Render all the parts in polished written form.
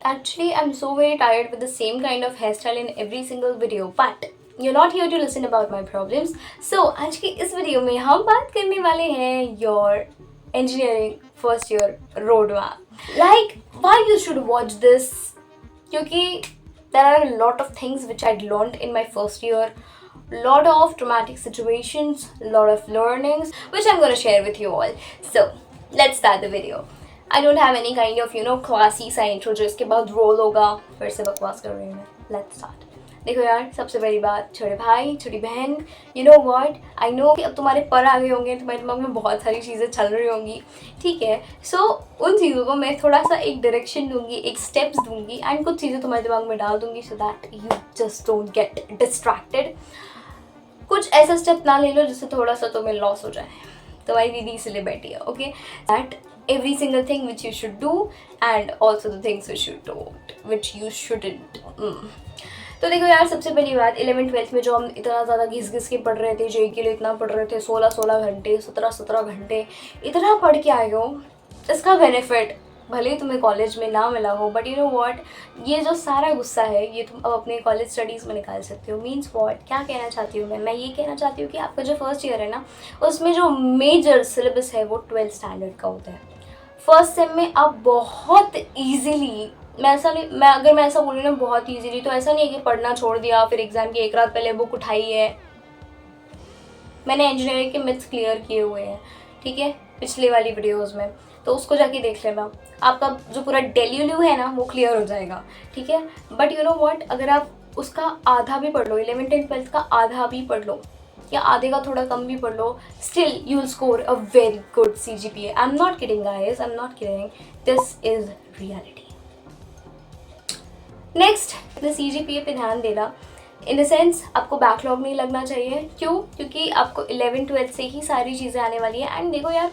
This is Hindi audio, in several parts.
Actually, I'm so very tired with the same kind of hairstyle in every single video, but you're not here to listen about my problems. So आज की इस वीडियो में हम बात करने वाले हैं your engineering first year roadmap. Like why you should watch this? क्योंकि there are a lot of things which I'd learned in my first year, lot of traumatic situations, lot of learnings which I'm gonna share with you all. So let's start the video. I don't have any kind of classy सा intro जो इसके बाद रोल होगा. फिर से बकवास कर रही हूँ मैं. Let's start. देखो यार, सबसे बड़ी बात, छोटे भाई छोटी बहन, you know what, I know कि अब तुम्हारे पर आ गए होंगे, तुम्हारे दिमाग में बहुत सारी चीज़ें चल रही होंगी, ठीक है. सो उन चीज़ों को मैं थोड़ा सा एक डायरेक्शन दूंगी, एक स्टेप्स दूंगी एंड कुछ चीज़ें तुम्हारे दिमाग में डाल दूंगी so that you just don't get distracted. कुछ ऐसा स्टेप ना ले लो जिससे थोड़ा सा तुम्हें लॉस हो जाए. तुम्हारी दीदी इसलिए बैठी है, okay. That every single thing which you should do and also the things which you shouldn't. तो देखो यार, सबसे पहली बात, 11th-12th में जो हम इतना ज़्यादा घिस घिस के पढ़ रहे थे, जेई के लिए इतना पढ़ रहे थे, 16 घंटे, 17 घंटे इतना पढ़ के आए हो, इसका बेनिफिट भले ही तुम्हें कॉलेज में ना मिला हो, बट यू नो व्हाट, ये जो सारा गुस्सा है ये तुम अब अपने कॉलेज स्टडीज़ में निकाल सकते हो. मीन्स व्हाट, क्या कहना चाहती हूँ मैं ये कहना चाहती हूँ कि आपका जो फर्स्ट ईयर है ना, उसमें जो मेजर सिलेबस है वो 12th स्टैंडर्ड का होता है. फर्स्ट सेम में आप बहुत ईजीली, अगर मैं ऐसा बोलूँ ना बहुत ईजीली, तो ऐसा नहीं है कि पढ़ना छोड़ दिया फिर एग्ज़ाम की एक रात पहले बुक उठाई है. मैंने इंजीनियरिंग के मिथ्स क्लियर किए हुए हैं, ठीक है, पिछले वाली वीडियोस में, तो उसको जाके देख लेना. आपका जो पूरा डेल्यूल्यू है ना वो क्लियर हो जाएगा, ठीक है. बट यू नो व्हाट, अगर आप उसका आधा भी पढ़ लो, 11th and 12th का आधा भी पढ़ लो या आधे का थोड़ा कम भी पढ़ लो, still you will score a very good CGPA. I am not kidding guys, I am not kidding, this is reality. Next, the CGPA पे ध्यान देना. इन द सेंस, आपको बैकलॉग नहीं लगना चाहिए. क्यों? क्योंकि आपको 11th-12th से ही सारी चीज़ें आने वाली है. एंड देखो यार,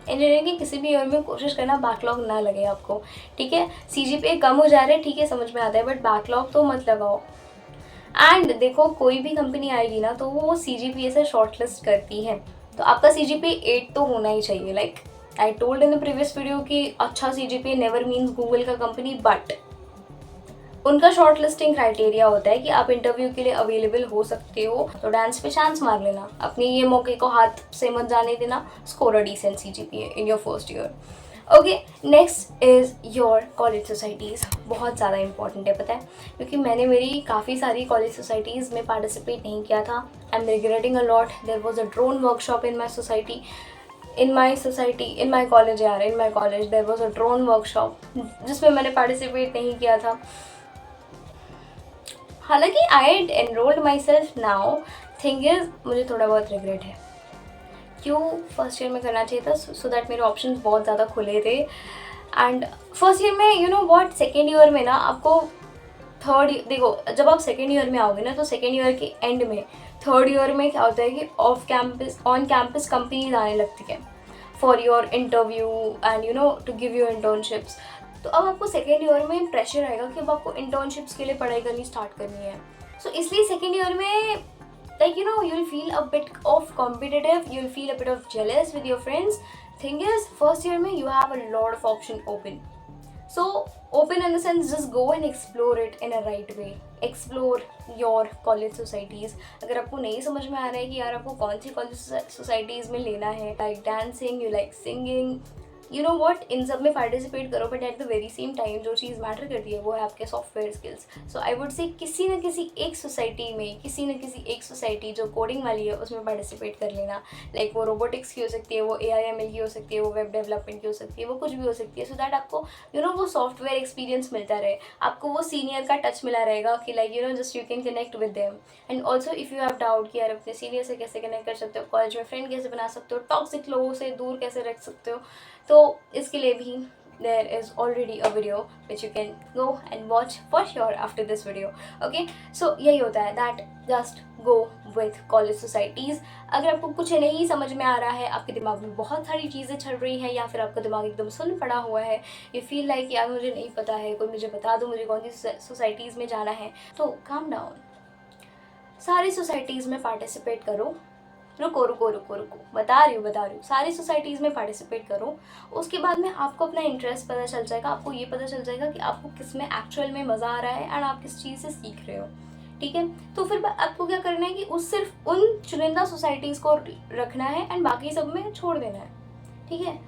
इंजीनियरिंग के किसी भी ईयर में कोशिश करना बैकलॉग ना लगे आपको, ठीक है. CGPA कम हो जा रहा है, ठीक है, समझ में आता है, बट बैकलॉग तो मत लगाओ. एंड देखो, कोई भी कंपनी आएगी ना तो वो CGPA से शॉर्टलिस्ट करती है, तो आपका CGPA 8 तो होना ही चाहिए. Like I told in the previous video कि अच्छा CGPA नेवर मीन्स गूगल का कंपनी, बट उनका शॉर्ट लिस्टिंग क्राइटेरिया होता है कि आप इंटरव्यू के लिए अवेलेबल हो सकते हो, तो डांस पे चांस मार लेना, अपने ये मौके को हाथ से मत जाने देना. Score a decent CGPA in your first year. Okay, next is your college societies. बहुत ज़्यादा इंपॉर्टेंट है, पता है, क्योंकि मैंने मेरी काफ़ी सारी कॉलेज सोसाइटीज़ में पार्टिसिपेट नहीं किया था. I am regretting a lot. There was a drone workshop in my society, in my college यार, in my college there was a drone workshop जिसमें मैंने पार्टिसिपेट नहीं किया था. हालांकि I'd enrolled myself now. Thing is, मुझे थोड़ा बहुत रिग्रेट है. क्यों फर्स्ट ईयर में करना चाहिए था, सो दैट मेरे ऑप्शंस बहुत ज़्यादा खुले थे. एंड फर्स्ट ईयर में you know what, second year में ना आपको देखो, जब आप सेकेंड ईयर में आओगे ना, तो सेकेंड ईयर के एंड में थर्ड ईयर में क्या होता है कि ऑन कैंपस कंपनीज आने लगती है for your interview and you know to give you internships. तो अब आपको सेकेंड ईयर में प्रेशर आएगा कि अब आपको इंटर्नशिप्स के लिए पढ़ाई करनी स्टार्ट करनी है. सो इसलिए सेकेंड ईयर में like you know you'll feel a bit of competitive, you'll feel a bit of jealous with your friends. Thing is, first year mein you have a lot of option open. So open in the sense, just go and explore it in a right way. Explore your college societies. अगर आपको नहीं समझ में आ रहा है कि यार आपको कौन सी कॉलेज सोसाइटीज़ में लेना है, like dancing, you like singing, you know what, इन सब में पार्टिसिपेट करो, but at the very same time जो चीज़ मैटर करती है वो है आपके software skills. So I would say किसी न किसी एक सोसाइटी में, किसी न किसी एक सोसाइटी जो कोडिंग वाली है उसमें पार्टिसिपेट कर लेना. लाइक वो रोबोटिक्स की हो सकती है, वो AIML की हो सकती है, वो वेब डेवलपमेंट की हो सकती है, वो कुछ भी हो सकती है, सो दैट आपको यू नो वो सॉफ्टवेयर एक्सपीरियंस मिलता रहे, आपको वो सीनियर का टच मिला रहेगा कि like you know just you can connect with them. And also if you have doubt कि यार अपने सीनियर से कैसे कनेक्ट कर सकते हो, कॉलेज में फ्रेंड कैसे बना सकते हो, टॉक्सिक लोगों से दूर कैसे रख सकते हो, तो इसके लिए भी there is already a video which you can go and watch for sure after this video. Okay, so यही होता है that just go with college societies. अगर आपको कुछ नहीं समझ में आ रहा है, आपके दिमाग में बहुत सारी चीज़ें चल रही हैं, या फिर आपका दिमाग एकदम सुन पड़ा हुआ है, you feel like यार मुझे नहीं पता है, कोई मुझे बता दो मुझे कौन सी सोसाइटीज़ में जाना है, तो calm down. सारी सोसाइटीज़ में पार्टिसिपेट करो, रुको रुको रुको रुको, बता रही हूँ, सारी सोसाइटीज़ में पार्टिसिपेट करो। उसके बाद में आपको अपना इंटरेस्ट पता चल जाएगा, आपको ये पता चल जाएगा कि आपको किस में एक्चुअल में मज़ा आ रहा है एंड आप किस चीज़ से सीख रहे हो। ठीक है, तो फिर आपको क्या करना है कि उस सिर्फ उन चुनिंदा सोसाइटीज़ को रखना है एंड बाकी सब में छोड़ देना है। ठीक है,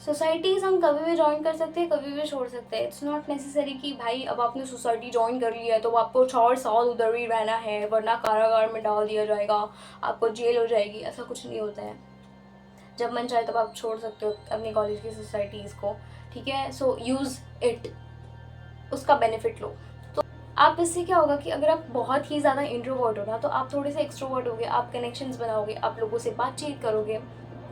सोसाइटीज़ हम कभी भी ज्वाइन कर सकते हैं, कभी भी छोड़ सकते हैं। इट्स नॉट नेसेसरी कि भाई अब आपने सोसाइटी ज्वाइन कर लिया है तो आपको 4 साल उधर ही रहना है, वरना कारागार में डाल दिया जाएगा, आपको जेल हो जाएगी। ऐसा कुछ नहीं होता है। जब मन चाहे तब आप छोड़ सकते हो अपनी कॉलेज की सोसाइटीज़ को। ठीक है, सो यूज़ इट, उसका बेनिफिट लो। तो आप इससे क्या होगा कि अगर आप बहुत ही ज़्यादा इंट्रोवर्ट हो ना, तो आप थोड़े से एक्सट्रोवर्ट होगे, आप कनेक्शंस बनाओगे, आप लोगों से बातचीत करोगे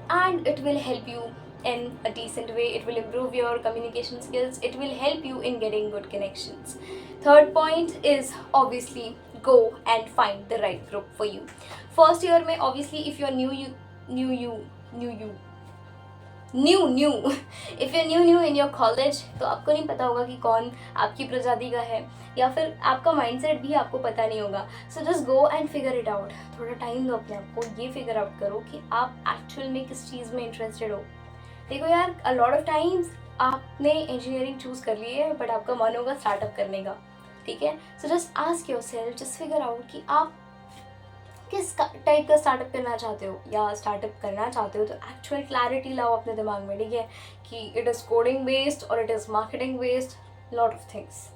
and it will help you in a decent way. It will improve your communication skills. It will help you in getting good connections. Third point is obviously go and find the right group for you. First year में obviously if you're new if you're new in your college, तो आपको नहीं पता होगा कि कौन आपकी प्रजाति का है, या फिर आपका माइंडसेट भी आपको पता नहीं होगा। सो just go and figure it out. थोड़ा टाइम दो अपने आप को, ये फिगर आउट करो कि आप एक्चुअल में किस चीज़ में इंटरेस्टेड हो। देखो यार, अ लॉट ऑफ टाइम्स आपने इंजीनियरिंग चूज़ कर ली है बट आपका मन होगा स्टार्टअप करने का। ठीक है, so just ask yourself, just figure out कि आप किस टाइप का स्टार्टअप करना चाहते हो, या स्टार्टअप करना चाहते हो तो एक्चुअल क्लैरिटी लाओ अपने दिमाग में। ठीक है, कि इट इज़ कोडिंग बेस्ड और it is marketing based, lot of things.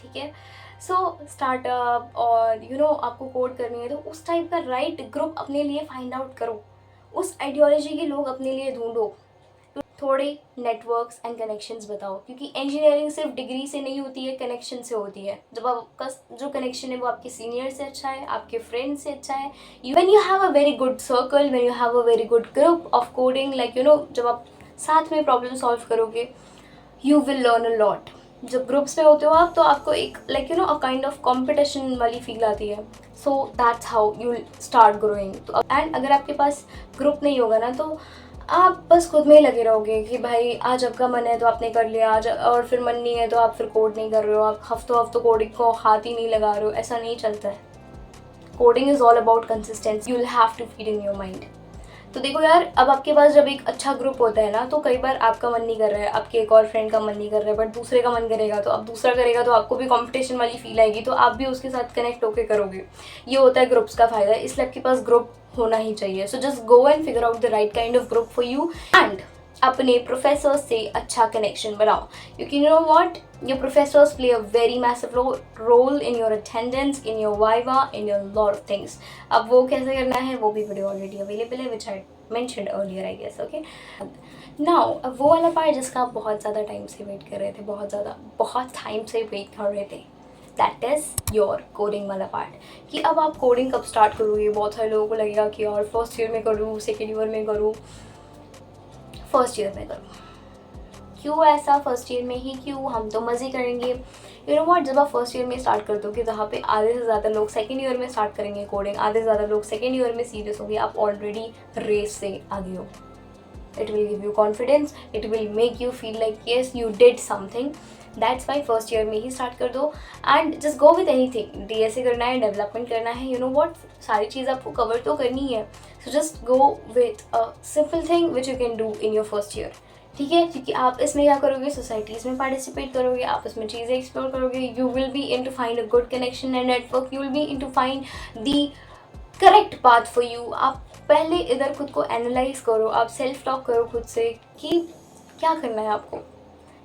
ठीक है, सो स्टार्टअप और आपको कोड करनी है तो उस टाइप का राइट ग्रुप अपने लिए फाइंड आउट करो, उस आइडियोलॉजी के लोग अपने लिए ढूंढो, थोड़े नेटवर्क्स एंड कनेक्शंस बताओ, क्योंकि इंजीनियरिंग सिर्फ डिग्री से नहीं होती है, कनेक्शन से होती है। जब आपका जो कनेक्शन है वो आपके सीनियर से अच्छा है, आपके फ्रेंड से अच्छा है, when you have a very good circle, when you have a very good group of coding, like जब आप साथ में प्रॉब्लम सॉल्व करोगे, you will learn a lot. जब ग्रुप्स में होते हो आप, तो आपको एक अ काइंड ऑफ कॉम्पिटिशन वाली फील आती है। So that's how you start growing. And अगर आपके पास ग्रुप नहीं होगा ना, तो आप बस खुद में ही लगे रहोगे कि भाई आज आपका मन है तो आपने कर लिया, आज और फिर मन नहीं है तो आप फिर कोड नहीं कर रहे हो, आप हफ्तों कोडिंग को हाथ ही नहीं लगा रहे हो। ऐसा नहीं चलता है। Coding is all about consistency, you will have to feed in your mind. तो देखो यार, अब आपके पास जब एक अच्छा ग्रुप होता है ना, तो कई बार आपका मन नहीं कर रहा है, आपके एक और फ्रेंड का मन नहीं कर रहा है, बट दूसरे का मन करेगा, तो अब दूसरा करेगा तो आपको भी कंपटीशन वाली फील आएगी, तो आप भी उसके साथ कनेक्ट होकर करोगे। ये होता है ग्रुप्स का फ़ायदा, इसलिए आपके पास ग्रुप होना ही चाहिए। सो just go and figure out the right kind of group for you and अपने प्रोफेसर से अच्छा कनेक्शन बनाओ, क्योंकि you know what, your professors play a very massive role in your attendance, in your viva, in your lot of things. अब वो कैसे करना है वो भी वीडियो ऑलरेडी अवेलेबल है, which I mentioned earlier I guess, okay? Now अब वो वाला पार्ट जिसका आप बहुत ज़्यादा टाइम से वेट कर रहे थे, बहुत टाइम से वेट कर रहे थे, दैट इज़ योर कोडिंग वाला पार्ट। कि अब आप कोडिंग कब स्टार्ट करोगे। बहुत सारे लोगों को लगेगा कि और फर्स्ट ईयर में करूँ, सेकेंड ईयर में करूँ, फर्स्ट ईयर में करूँ। क्यों ऐसा, फर्स्ट ईयर में ही क्यों, हम तो मज़े करेंगे। यू नो व्हाट, जब आप फर्स्ट ईयर में स्टार्ट करते हो कि जहाँ पे आधे से ज़्यादा लोग सेकेंड ईयर में स्टार्ट करेंगे कोडिंग, आधे से ज़्यादा लोग सेकेंड ईयर में सीरियस होंगे, आप ऑलरेडी रेस से आगे हो। It will give you confidence, it will make you feel like yes you did something. That's why first year में ही स्टार्ट कर दो and just go with anything. DSA करना है, डेवलपमेंट करना है, यू नो व्हाट, सारी चीज़ आपको कवर तो करनी है। सो just go with a simple thing which you can do in your first year. ठीक है, क्योंकि आप इसमें क्या करोगे, सोसाइटीज़ में पार्टिसिपेट करोगे, आप इसमें चीज़ें एक्सप्लोर करोगे, you will be in to find a good connection and network, you will be in to find the correct path for you. आप पहले इधर खुद को एनालाइज करो, आप सेल्फ टॉक करो खुद से कि क्या करना है आपको।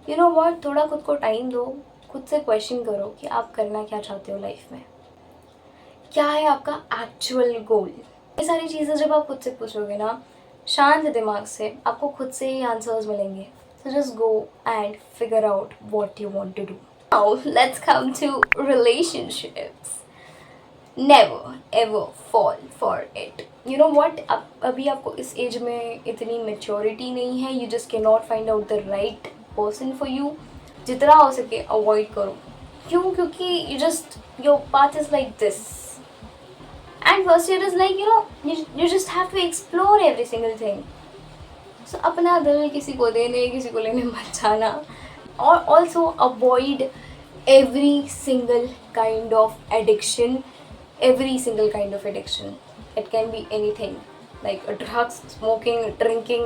यू नो व्हाट, थोड़ा खुद को टाइम दो, खुद से क्वेश्चन करो कि आप करना क्या चाहते हो लाइफ में, क्या है आपका एक्चुअल गोल। ये सारी चीज़ें जब आप खुद से पूछोगे ना, शांत दिमाग से, आपको खुद से ही आंसर्स मिलेंगे। So just go and figure out what you want to do. Now let's come to relationships. Never ever fall for it. You know what, अभी आपको इस एज में इतनी मेच्योरिटी नहीं है, you just can not find out the right person for you. जितना हो सके अवॉइड करो। क्यों? क्योंकि your path is like this and first year is like you just have to explore every single thing. So अपना दिल किसी को देने, किसी को लेने मत जाना। और also avoid every single kind of addiction, it can be anything, like drugs, smoking, drinking,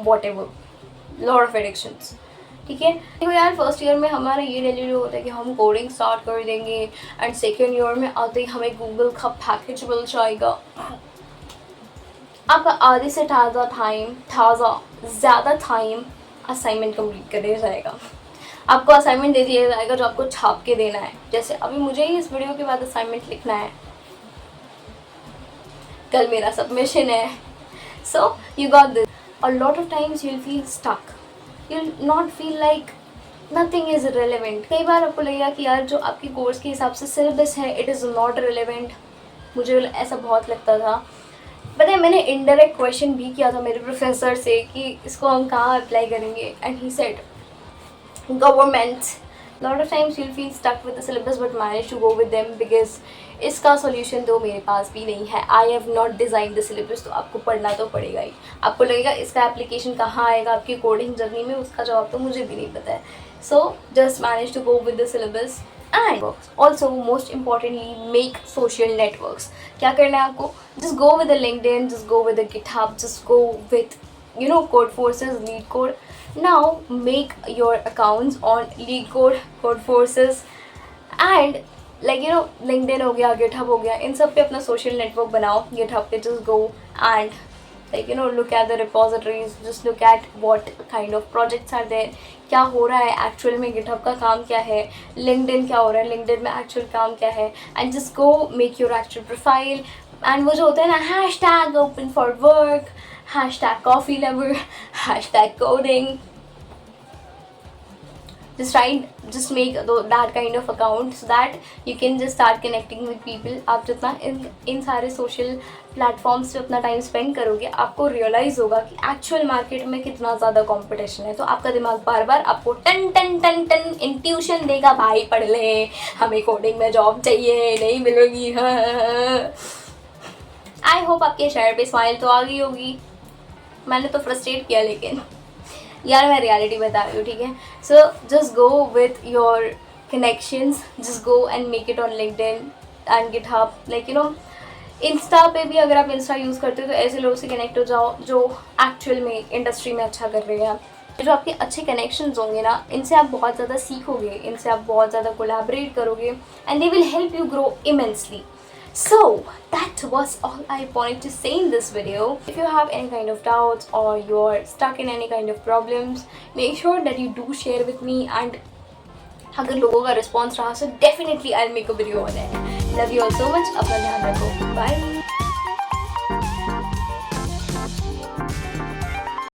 whatever, lot of addictions. ठीक है, देखो यार, फर्स्ट ईयर में हमारा ये डेली होता है कि हम कोडिंग स्टार्ट कर देंगे एंड सेकेंड ईयर में आते ही हमें गूगल का पैकेज मिल जाएगा. आपका आधे से ज़्यादा टाइम असाइनमेंट कंप्लीट करने जाएगा. आपको असाइनमेंट दे दिया जाएगा जो आपको छाप के देना है. जैसे अभी मुझे ही इस वीडियो के बाद असाइनमेंट लिखना है, कल मेरा सबमिशन है. So you got this. A lot of times you will feel stuck, you will not feel like nothing is relevant. कई बार आपको लगेगा कि यार जो आपके कोर्स के हिसाब से सिलेबस है इट इज़ नॉट रिलेवेंट. मुझे ऐसा बहुत लगता था. पता है, मैंने इनडायरेक्ट क्वेश्चन भी किया था मेरे प्रोफेसर से कि इसको हम कहाँ अप्लाई करेंगे, and he said government. Lot of times you'll feel stuck with the syllabus but manage to go with them because इसका solution तो मेरे पास भी नहीं है. I have not designed the syllabus. तो आपको पढ़ना तो पड़ेगा ही. आपको लगेगा इसका application कहाँ आएगा आपकी कोडिंग जर्नी में, उसका जवाब तो मुझे भी नहीं पता है. So just manage to go with the syllabus. And also most importantly make social networks. क्या करना है आपको? Just go with the LinkedIn, just go with the GitHub, just go with Codeforces, LeetCode. Now make your accounts on LeetCode, Codeforces and LinkedIn हो गया, GitHub हो गया, इन सब पे अपना सोशल नेटवर्क बनाओ. GitHub पे just go and look at the repositories, just look at what kind of projects are there, क्या हो रहा है एक्चुअल में, GitHub का काम क्या है, LinkedIn क्या हो रहा है, LinkedIn में एक्चुअल काम क्या है, and just go make your actual profile. and वो जो होता है ना, hashtag open for work, hashtag coffee lover, hashtag coding, just make that kind of account so that you can just start connecting with people. आप जितना इन सारे सोशल प्लेटफॉर्म्स पे अपना टाइम स्पेंड करोगे आपको रियलाइज़ होगा कि एक्चुअल मार्केट में कितना ज़्यादा कंपटीशन है. तो आपका दिमाग बार बार आपको टन टन टन टन इंट्यूशन देगा, भाई पढ़ ले, हमें कोडिंग में जॉब चाहिए, नहीं मिलेगी. आई होप आपके चेहरे पे स्माइल तो आ गई होगी. मैंने तो फ्रस्ट्रेट किया, लेकिन यार मैं रियलिटी बता रही हूँ, ठीक है. सो just go with your connections, just go and make it on LinkedIn and GitHub. Insta पे भी अगर आप इंस्टा यूज़ करते हो तो ऐसे लोगों से कनेक्ट हो जाओ जो एक्चुअल में इंडस्ट्री में अच्छा कर रहे हैं. जो आपके अच्छे कनेक्शंस होंगे ना, इनसे आप बहुत ज़्यादा सीखोगे, इनसे आप बहुत ज़्यादा कोलैबोरेट करोगे and they will help you grow immensely. So that was all I wanted to say in this video. If you have any kind of doubts or you're stuck in any kind of problems, make sure that you do share with me, and अगर लोगों का response रहा so definitely I'll make a video on it. Love you all so much. अपना ध्यान रखो. Bye.